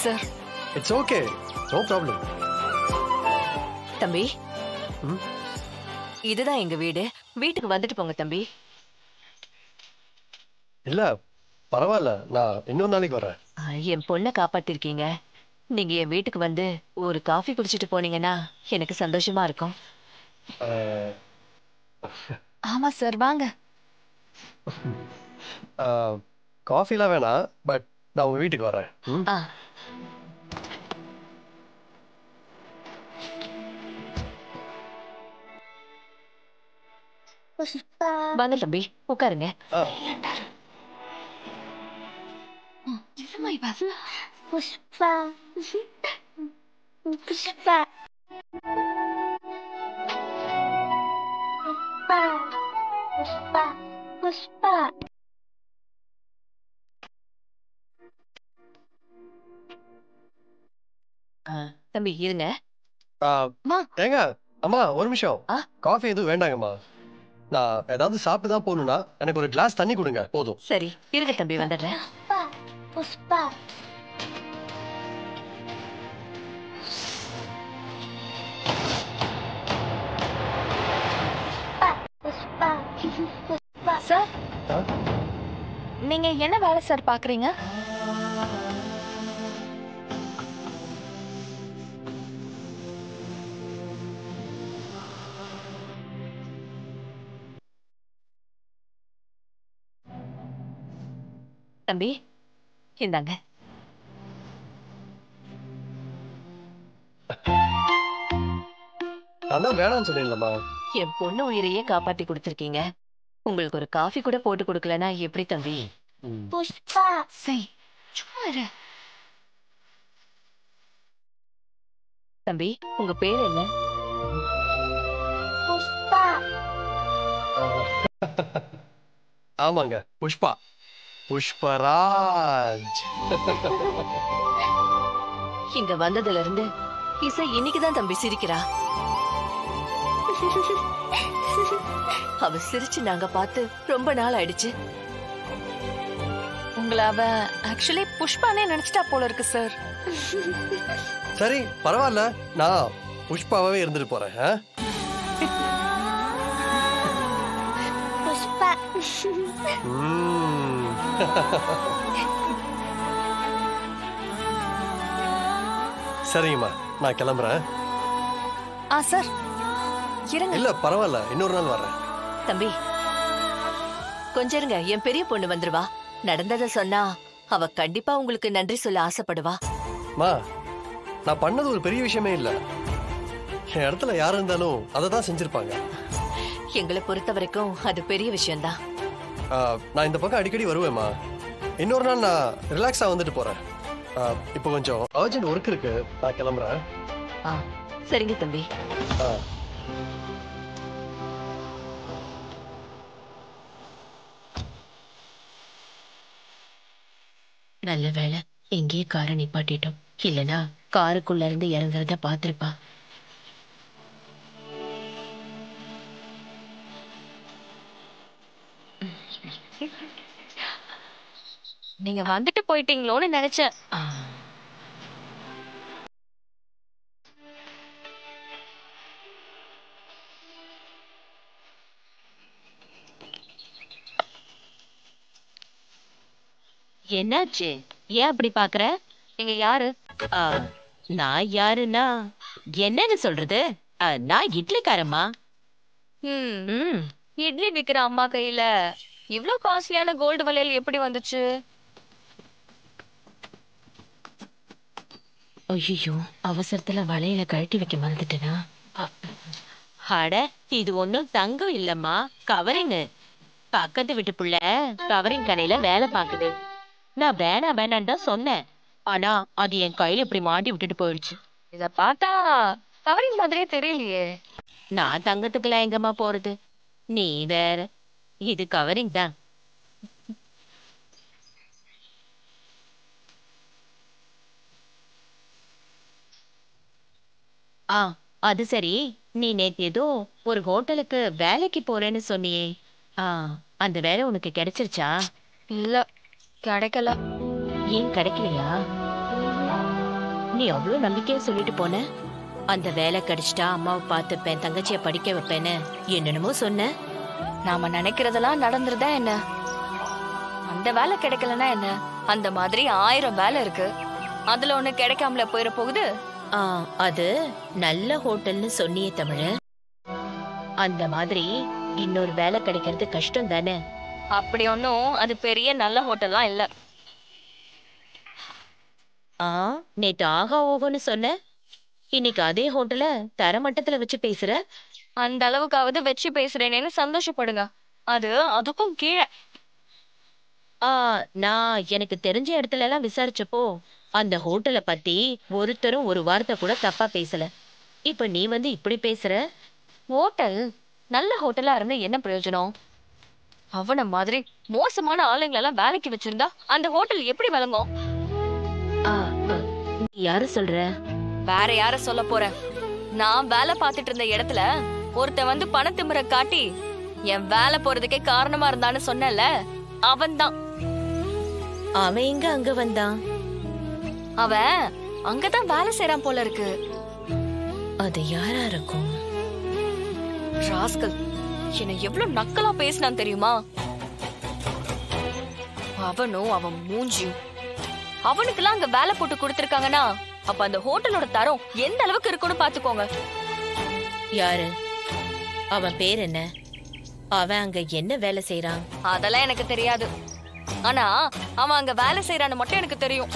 Sir. It's okay, no problem. தம்பி, இதுதான் எங்க வீடு. வீட்டுக்கு வந்துட்டு போங்க தம்பி. இல்ல பரவாயில்ல, நான் இன்னொரு நாளைக்கு வரேன். என் பொண்ணை காப்பாத்திருக்கீங்க. நீங்க என் வீட்டுக்கு வந்து ஒரு காஃபி குடிச்சிட்டு போனீங்கன்னா எனக்கு சந்தோஷமா இருக்கும். ஆமா சார், வாங்க. காஃபிலாம் வேணாம், பட் நான் உங்க வீட்டுக்கு வரேன். வாங்க தம்பி, உட்காருங்க. புஷ்பா புஷ்பா புஷ்பா புஷ்பா. தம்பி இருங்க. ஏங்க அம்மா ஒரு நிமிஷம். காஃபி எதுவும் வேண்டாங்கம்மா. நான் ஏதாவது சாப்பிட்டு தான் போகணும்னா எனக்கு ஒரு கிளாஸ் தண்ணி கொடுங்க போதும். சரி இருங்க தம்பி, வந்துடுறேன். புஷ்பா சார், நீங்க என்ன வேலை சார் பாக்குறீங்க? தம்பி இந்தாங்க. அதான் வேணாம்னு சொன்னீங்களா? என் பொண்ணு உயிரையே காப்பாத்தி கொடுத்துருக்கீங்க. உங்களுக்கு ஒரு காஃபி கூட போட்டு கொடுக்கலன்னா எப்படி தம்பி? புஷ்பா சரி, சும்மா இரு. தம்பி உங்க பேர் என்ன? புஷ்பா. ஆமாங்க, புஷ்பா. புஷ்பராஜ். இங்க வந்ததுல இருந்து இசை இன்னைக்குதான் தம்பி சிரிக்கிறா. அவ சிரிச்சு நாங்க பார்த்து ரொம்ப நாள் ஆயிடுச்சு. உங்களை அவ ஆக்சுவலி புஷ்பானே நினைச்சிட்டா போல இருக்கு சார். சரி பரவாயில்ல, நான் புஷ்பாவே இருந்துட்டு போறேன். புஷ்பா. சரிங்கம்மா, நான் கிளம்புறேன். சார் இருங்க. இல்ல பரவாயில்ல, இன்னொரு நாள் வர்றேன். தம்பி கொஞ்சம் இருங்க, என் பெரிய பொண்ணு வந்துருவா. நடந்ததை சொன்னா அவ கண்டிப்பா உங்களுக்கு நன்றி சொல்ல ஆசைப்படுவா. மா, நான் பண்ணது ஒரு பெரிய விஷயமே இல்ல. என் இடத்துல யாரு இருந்தாலும் அதை தான் செஞ்சிருப்பாங்க. எங்களை பொறுத்த வரைக்கும் அது பெரிய விஷயம்தான். நான் இந்த பக்கம் அடிக்கடி வருவேம்மா. இன்னொரு நாள் நான் ரிலாக்ஸா வந்துட்டு போறேன். இப்போ கொஞ்சம் அர்ஜென்ட் ஒர்க் இருக்கு, நான் கிளம்புறேன். சரிங்க தம்பி. நல்ல வேலை எங்கேயே காரை நிப்பாட்டிட்டோம். இல்லனா காருக்குள்ள இருந்து இறங்குறத பாத்திருப்பா. நீங்க வந்துட்டு போயிட்டீங்களோன்னு நினைச்சேன். என்னாச்சு? ஏன் அப்படி பாக்குற? நீங்க யாரு? நான் யாருன்னா என்னன்னு சொல்றது? நான் இட்லிக்காரம்மா. இட்லி விக்கிற அம்மா கையில இவ்ளோ காஸ்ட்லியான கோல்டு வளையல் எப்படி வந்துச்சு? ஐயோ, அவசரத்துல வளையல கழட்டி வைக்க மறந்துட்டேனா? அட, இது ஒன்னும் தங்கம் இல்லம்மா, கவரிங். பக்கத்து வீட்டு புள்ள கவரிங் கடையில வேலை பாக்குது. நான் வேணான்னு தான் சொன்னேன். ஆனா அது என் கையில இப்படி மாட்டி விட்டுட்டு போயிடுச்சு. இத பார்த்தா கவரிங் மாதிரியே தெரியலையே. நான் தங்கத்துக்குலாம் எங்கம்மா போறது? நீ வேற. இது கவரிங் தான். அது சரி, நீ நேத்து ஏதோ ஒரு ஹோட்டலுக்கு வேலைக்கு போறேன்னு சொன்னியே, அந்த வேலை உனக்கு கிடைச்சிருச்சா? இல்ல, கிடைக்கல. ஏன் கிடைக்கலையா? நீ அவ்வளவு நம்பிக்கையா சொல்லிட்டு போன. அந்த வேலை கிடைச்சிட்டா அம்மாவை பார்த்துப்பேன், தங்கச்சிய படிக்க வைப்பேன்னு என்னென்னமோ சொன்ன. நாம நினைக்கிறதெல்லாம் நடந்துருதா என்ன? அந்த வேலை கிடைக்கலன்னா என்ன? அந்த மாதிரி 1000 வேலை இருக்கு. அதுல ஒண்ணு கிடைக்காமல போயிட போகுது. அது நல்ல ஹோட்டல்னு சொன்னியே தமிழ். அந்த மாதிரி இன்னொரு வேலை கிடைக்கிறது கஷ்டம் தானே? அப்படி ஒன்னும் அது பெரிய நல்ல ஹோட்டல்லாம் இல்ல. நேத்து ஆகா ஓகோன்னு சொன்ன, இன்னைக்கு அதே ஹோட்டல தரமட்டத்துல வச்சு பேசுற. அந்த அளவுக்காவது வச்சு பேசுறேனேன்னு சந்தோஷப்படுங்க. அது அதுக்கும் கீழே. நான் எனக்கு தெரிஞ்ச இடத்துல எல்லாம் விசாரிச்சப்போ அந்த ஹோட்டலை பத்தி ஒருத்தரும் ஒரு வார்த்தை கூட தப்பா பேசல. இப்ப நீ வந்து இப்படி பேசுற. ஹோட்டல் நல்ல ஹோட்டலா இருந்து என்ன பிரயோஜனம்? அவன மாதிரி மோசமான ஆளுங்களெல்லாம் வேலைக்கு வச்சிருந்தா அந்த ஹோட்டல் எப்படி விளங்கும்? யாரு சொல்ற? வேற யார சொல்ல போற? நான் வேலை பார்த்துட்டு இருந்த இடத்துல ஒருத்தன் வந்து பணத்திமிர காட்டி என் வேலை போறதுக்கே காரணமா இருந்தான்னு சொன்னல, அவன்தான். அவன் எங்க அங்க வந்தான்? அவன் அங்கதான் வேலை செய்யறான் போல இருக்கு. அது யாரா இருக்கும்? ராஸ்கல் என்ன எவ்வளவு நக்கலா பேசினான் தெரியுமா? அவனும் அவன் மூஞ்சியும். அவனுக்கெல்லாம் அங்க வேலை போட்டு கொடுத்திருக்காங்கன்னா அப்ப அந்த ஹோட்டலோட தரம் எந்த அளவுக்கு இருக்குன்னு பாத்துக்கோங்க. யாரு அவன்? பேர் என்ன? அவன் அங்க என்ன வேலை செய்யறான்? அதெல்லாம் எனக்கு தெரியாது. ஆனா அவன் அங்க வேலை செய்யறான்னு மட்டும் எனக்கு தெரியும்.